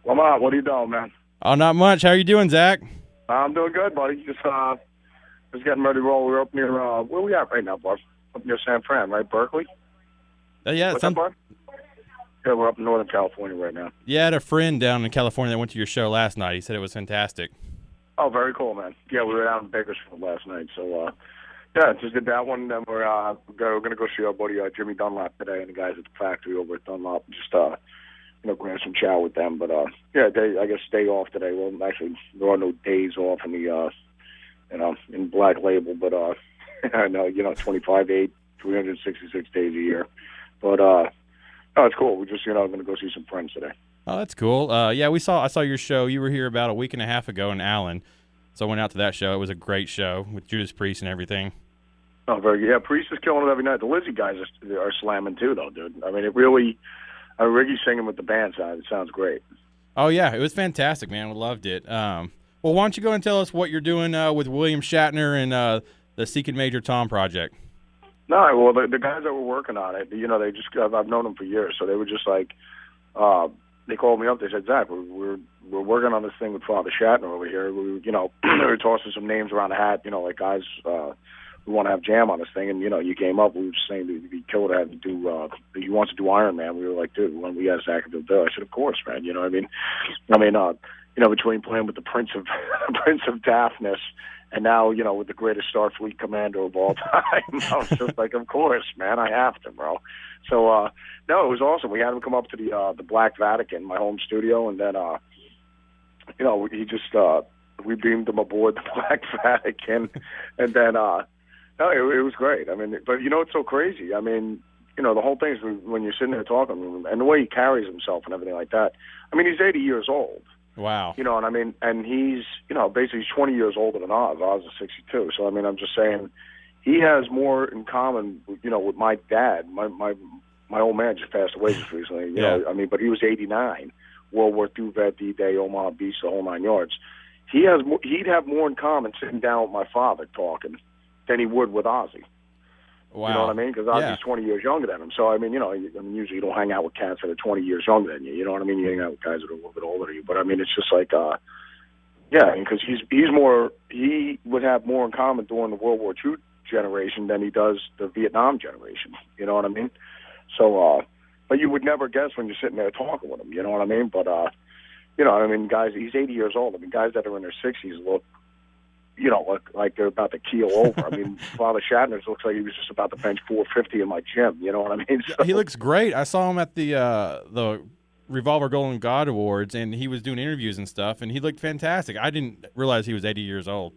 Lamont, what are you doing, man? Oh, not much. How are you doing, Zach? I'm doing good, buddy. Just getting ready to roll. We're up near where we at right now, bud? Up near San Fran, right? Berkeley. Yeah, What's up, bud? Yeah, we're up in Northern California right now. yeah, I had a friend down in California that went to your show last night. He said it was fantastic. Oh, very cool, man. Yeah, we were out in Bakersfield last night, so yeah, just did that one. Then we're gonna go see our buddy Jimmy Dunlap today, and the guys at the factory over at Dunlop. Just grab some chow with them. But yeah, I guess day off today. Well, actually, there are no days off in the in Black Label, but I know 25/8, 366 days a year. But no, it's cool. We're just going to go see some friends today. Oh, that's cool. Yeah, I saw your show. You were here about a week and a half ago in Allen, so I went out to that show. It was a great show with Judas Priest and everything. Oh, very good. Yeah, Priest is killing it every night. The Lizzie guys are slamming too, though, dude. I mean, it really. Ricky's singing with the band sound. It sounds great. Oh yeah, it was fantastic, man. We loved it. Well, why don't you go and tell us what you're doing with William Shatner and the Seeking Major Tom project? No, well, the guys that were working on it, they just I've known them for years, so they were just like, they called me up. They said, Zach, we're working on this thing with Father Shatner over here. We they were tossing some names around the hat, like guys. We want to have Jam on this thing, and you came up. We were just saying that it'd be killer to have to do. He wants to do Iron Man. We were like, dude, when we got Zach to do it, I said, of course, man. You know what I mean? Between playing with the Prince of Prince of Daphnis, and now with the greatest Starfleet commander of all time, I was just like, of course, man, I have to, bro. So no, it was awesome. We had him come up to the Black Vatican, my home studio, and then he just we beamed him aboard the Black Vatican, and then. No, it was great. I mean, but it's so crazy. I mean, the whole thing is when you're sitting there talking, and the way he carries himself and everything like that. I mean, he's 80 years old. Wow. You know what I mean? And he's, basically he's 20 years older than Oz. Oz is 62. So, I mean, I'm just saying he has more in common, with my dad. My old man just passed away just recently. You know, I mean, but he was 89. World War II vet, D-Day, Omaha Beach, the whole nine yards. He'd have more in common sitting down with my father talking than he would with Ozzy. Wow. You know what I mean? Because Ozzy's 20 years younger than him. So, I mean, usually you don't hang out with cats that are 20 years younger than you. You know what I mean? You hang out with guys that are a little bit older than you. But, I mean, it's just like, because he would have more in common during the World War II generation than he does the Vietnam generation. You know what I mean? So, but you would never guess when you're sitting there talking with him. You know what I mean? But, guys, he's 80 years old. I mean, guys that are in their 60s look, like they're about to keel over. I mean, Father Shatner looks like he was just about to bench 450 in my gym. You know what I mean? So, he looks great. I saw him at the Revolver Golden God Awards, and he was doing interviews and stuff, and he looked fantastic. I didn't realize he was 80 years old.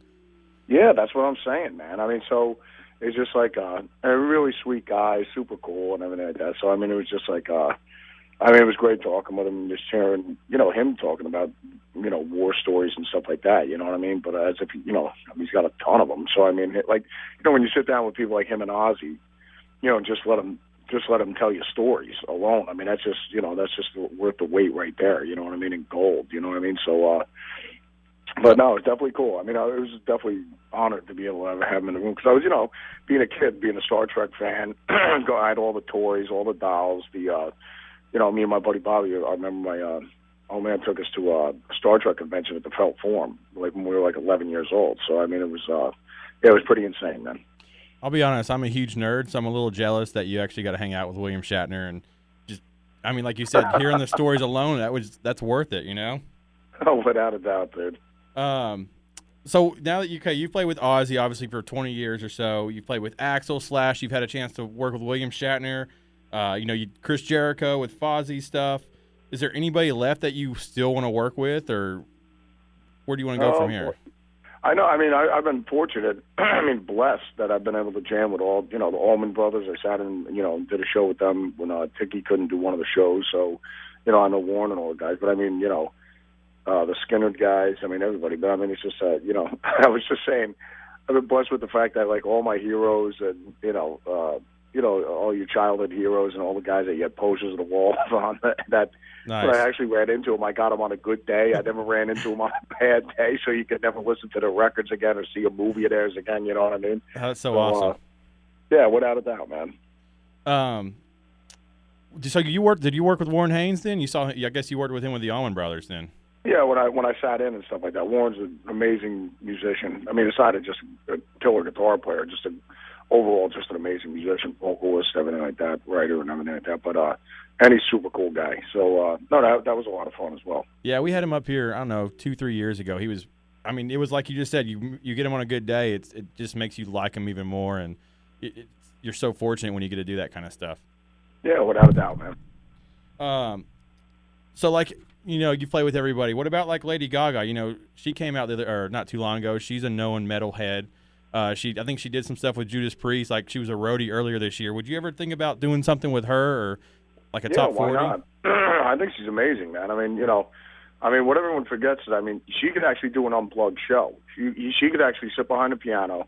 Yeah, that's what I'm saying, man. I mean, so it's just like a really sweet guy, super cool, and everything like that. So, I mean, it was just like, it was great talking with him and just hearing, him talking about, war stories and stuff like that, you know what I mean? But as if, he's got a ton of them. So, I mean, when you sit down with people like him and Ozzy, just let them tell you stories alone. I mean, that's just worth the weight right there, you know what I mean, in gold, you know what I mean? So, but no, it's definitely cool. I mean, I was definitely honored to be able to have him in the room because I was, being a kid, being a Star Trek fan, I had all the toys, all the dolls, me and my buddy Bobby, I remember my old man took us to a Star Trek convention at the Felt Forum, like when we were like 11 years old. So, I mean, it was pretty insane, man. I'll be honest, I'm a huge nerd, so I'm a little jealous that you actually got to hang out with William Shatner. And just, I mean, like you said, hearing the stories alone, that's worth it, Oh, without a doubt, dude. So now that you played with Ozzy, obviously, for 20 years or so, you played with Axl, Slash, you've had a chance to work with William Shatner. Chris Jericho with Fozzy stuff. Is there anybody left that you still want to work with, or where do you want to go from here? I know. I mean, I've been fortunate. Blessed that I've been able to jam with all, the Allman Brothers. I sat in, did a show with them when Tiki couldn't do one of the shows. So, I know Warren and all the guys. But I mean, the Skinner guys. I mean, everybody. But I mean, it's just, I was just saying, I've been blessed with the fact that like all my heroes and all your childhood heroes and all the guys that you had posters of the wall on that nice. When I actually ran into them, I got them on a good day. I never ran into them on a bad day, so you could never listen to their records again or see a movie of theirs again, you know what I mean? That's so awesome. Yeah, without a doubt, man. So did you work with Warren Haynes then? I guess you worked with him with the Allman Brothers then. Yeah, when I sat in and stuff like that. Warren's an amazing musician. I mean, aside of just a killer guitar player, overall just an amazing musician, vocalist, everything like that, writer and everything like that. But and he's a super cool guy. So no, that was a lot of fun as well. Yeah, we had him up here, I don't know, 2-3 years ago. He was, I mean, it was like you just said, you get him on a good day, it just makes you like him even more, and you're so fortunate when you get to do that kind of stuff. Yeah, without a doubt, man. So like, you play with everybody. What about like Lady Gaga? She came out not too long ago. She's a known metalhead. I think she did some stuff with Judas Priest. Like she was a roadie earlier this year. Would you ever think about doing something with her or like a top 40? Why not? I think she's amazing, man. I mean, what everyone forgets is, she could actually do an unplugged show. She could actually sit behind the piano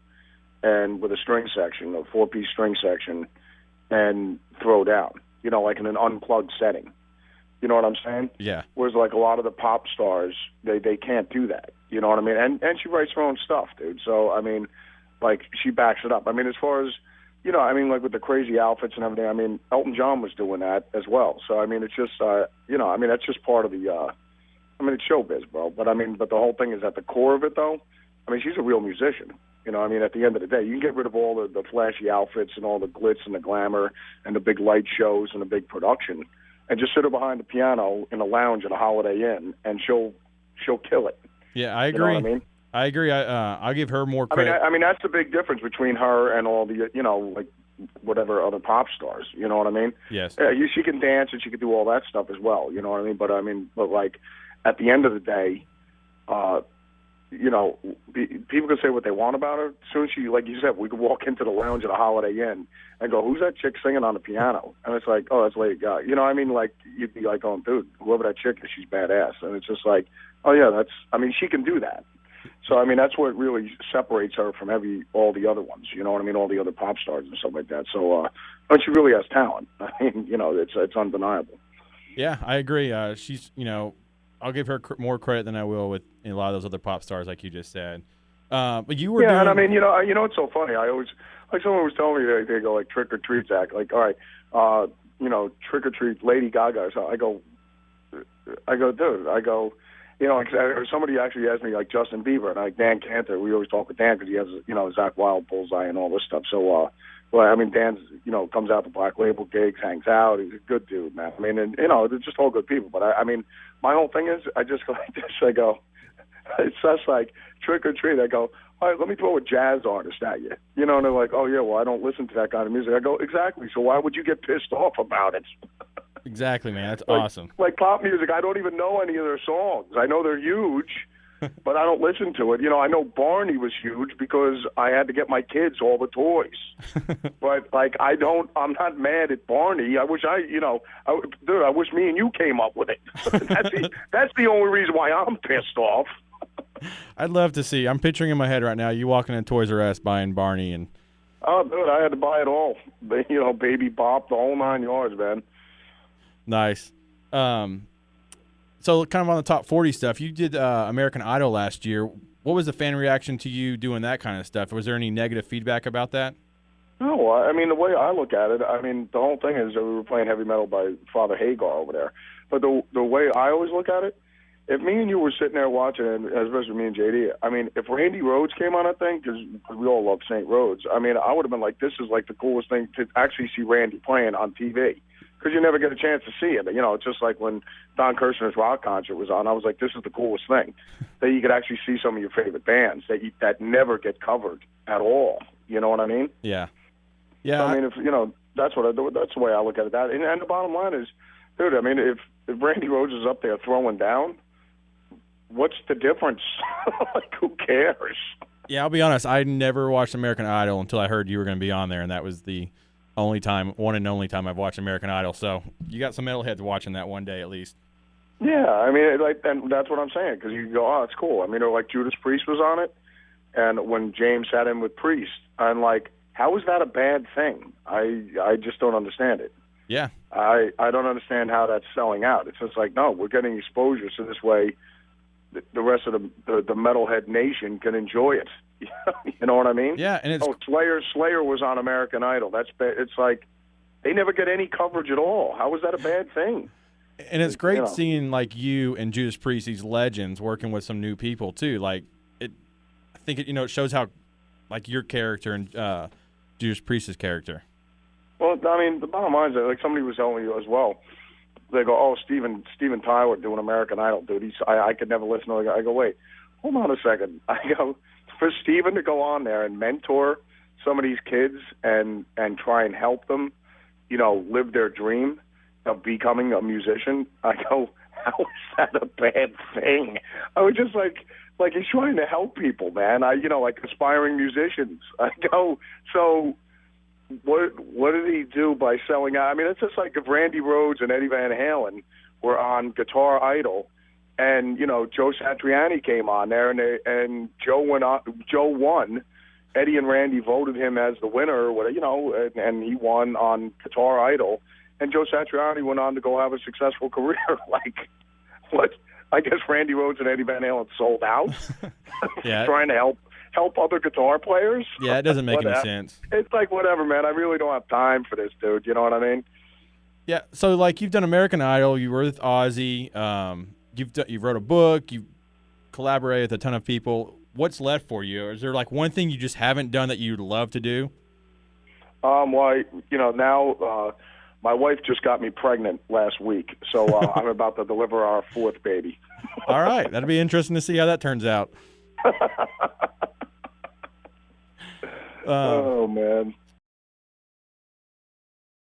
and with a string section, a 4-piece string section, and throw down. Like in an unplugged setting. You know what I'm saying? Yeah. Whereas like a lot of the pop stars, they can't do that. You know what I mean? And she writes her own stuff, dude. So like she backs it up. As far as like with the crazy outfits and everything. Elton John was doing that as well. So it's just that's just part of the. It's showbiz, bro. But but the whole thing is at the core of it, though. She's a real musician. At the end of the day, you can get rid of all the flashy outfits and all the glitz and the glamour and the big light shows and the big production, and just sit her behind the piano in a lounge at a Holiday Inn, and she'll kill it. Yeah, I agree. You know what I agree. I'll give her more credit. That's the big difference between her and all the like whatever other pop stars. You know what I mean? Yes. She can dance and she can do all that stuff as well. You know what I mean? But like at the end of the day, people can say what they want about her. As soon as she, like you said, we could walk into the lounge at a Holiday Inn and go, "Who's that chick singing on the piano?" And it's like, "Oh, that's Lady Gaga." You know what I mean? Like you'd be like, "Oh, dude, whoever that chick is, she's badass." And it's just like, "Oh yeah, she can do that." So that's what really separates her from all the other ones. You know what I mean? All the other pop stars and stuff like that. So, but she really has talent. It's undeniable. Yeah, I agree. She's, I'll give her more credit than I will with a lot of those other pop stars, like you just said. But you were doing... and it's so funny. I always, like someone was telling me they go like trick or treat, Zach. Like, all right, trick or treat, Lady Gaga. So I go, dude. Or somebody actually asked me like Justin Bieber and like Dan Cantor. We always talk with Dan because he has Zakk Wylde, Bullseye, and all this stuff. So, Dan's comes out to Black Label gigs, hangs out. He's a good dude, man. And they're just all good people. But my whole thing is I just go like this. I go, it's just like trick or treat. I go, all right, let me throw a jazz artist at you. And they're like, oh yeah, well I don't listen to that kind of music. I go, exactly. So why would you get pissed off about it? Exactly, man. That's awesome. Like pop music, I don't even know any of their songs. I know they're huge, but I don't listen to it. I know Barney was huge because I had to get my kids all the toys. But like, I'm not mad at Barney. I wish dude, I wish me and you came up with it. That's the only reason why I'm pissed off. I'd love to see. I'm picturing in my head right now you walking in Toys R Us buying Barney and. Oh, dude, I had to buy it all. Baby Bop, the whole 9 yards, man. Nice. So kind of on the top 40 stuff, you did American Idol last year. What was the fan reaction to you doing that kind of stuff? Was there any negative feedback about that? No, the way I look at it, the whole thing is that we were playing heavy metal by Father Hagar over there. But the way I always look at it, if me and you were sitting there watching, especially me and JD, if Randy Rhoads came on that thing, because we all love St. Rhodes, I would have been like, this is like the coolest thing to actually see Randy playing on TV. Because you never get a chance to see it. It's just like when Don Kirshner's rock concert was on, I was like, this is the coolest thing. That you could actually see some of your favorite bands that never get covered at all. You know what I mean? Yeah. Yeah. So, that's the way I look at it. And the bottom line is, dude, if Randy Rhoads is up there throwing down, what's the difference? Like, who cares? Yeah, I'll be honest. I never watched American Idol until I heard you were going to be on there, and that was the one and only time I've watched American Idol. So you got some metalheads watching that one day at least. Yeah, and that's what I'm saying, because you go, oh, it's cool. Or like Judas Priest was on it, and when James sat in with Priest, I'm like, how is that a bad thing? I just don't understand it. Yeah. I don't understand how that's selling out. It's just like, no, we're getting exposure, so this way the rest of the metalhead nation can enjoy it. You know what I mean? Yeah, and it's Slayer was on American Idol. It's like, They never get any coverage at all. How is that a bad thing? And it's great seeing like you and Judas Priest, these legends, working with some new people too. Like I think it shows how like your character and Judas Priest's character. Well, I mean, the bottom line is that, like somebody was telling you as well. They go, "Oh, Steven Tyler doing American Idol, dude. I could never listen to it." I go, "Wait, hold on a second." I go, for Steven to go on there and mentor some of these kids and try and help them, live their dream of becoming a musician. I go, how is that a bad thing? I was just like he's trying to help people, man. Like aspiring musicians. I go, so what did he do by selling out? I mean, it's just like if Randy Rhoads and Eddie Van Halen were on Guitar Idol, and Joe Satriani came on there, and Joe won. Eddie and Randy voted him as the winner, and he won on Guitar Idol. And Joe Satriani went on to go have a successful career. Like, what? I guess Randy Rhoads and Eddie Van Halen sold out. Yeah, trying to help other guitar players. Yeah, it doesn't make any sense. It's like, whatever, man. I really don't have time for this, dude. You know what I mean? Yeah. So, like, you've done American Idol. You were with Ozzy. You wrote a book. You collaborated with a ton of people. What's left for you? Is there like one thing you just haven't done that you'd love to do? Well, now my wife just got me pregnant last week, so I'm about to deliver our fourth baby. All right, that'll be interesting to see how that turns out. Oh man.